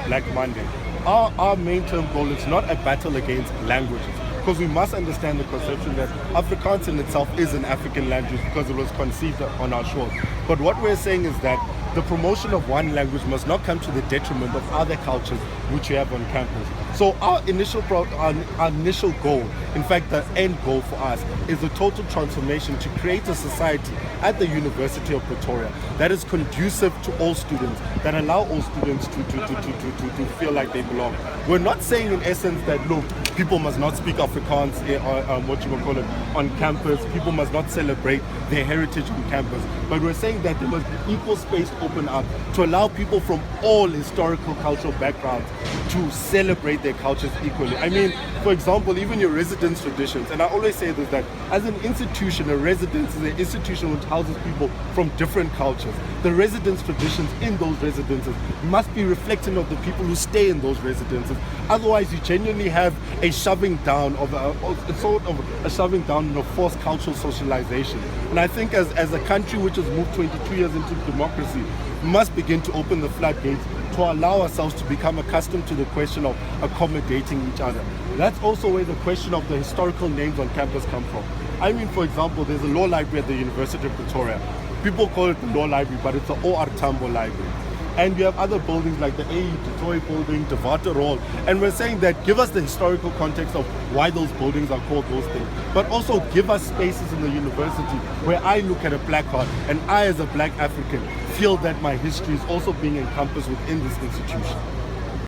Black Monday, our main term goal is not a battle against languages, because we must understand the conception that Afrikaans in itself is an African language because it was conceived on our shores. But what we're saying is that the promotion of one language must not come to the detriment of other cultures which we have on campus. So our initial goal, in fact the end goal for us, is a total transformation to create a society at the University of Pretoria that is conducive to all students, that allow all students to feel like they belong. We're not saying in essence that, look, people must not speak Afrikaans on campus, people must not celebrate their heritage on campus, but we're saying that there must be equal space open up to allow people from all historical cultural backgrounds to celebrate their cultures equally. I mean, for example, even your residence traditions, and I always say this, that as an institution, a residence is an institution which houses people from different cultures. The residence traditions in those residences must be reflecting of the people who stay in those residences. Otherwise, you genuinely have a shoving down of a sort of a shoving down of forced cultural socialization. And I think as a country which has moved 22 years into democracy, we must begin to open the floodgates to allow ourselves to become accustomed to the question of accommodating each other. That's also where the question of the historical names on campus come from. I mean, for example, there's a law library at the University of Pretoria. People call it the law library, but it's the O.R. Tambo library. And we have other buildings like the A.E. Toy building, the Water Hall, and we're saying that give us the historical context of why those buildings are called those things, but also give us spaces in the university where I look at a placard and I, as a Black African, feel that my history is also being encompassed within this institution.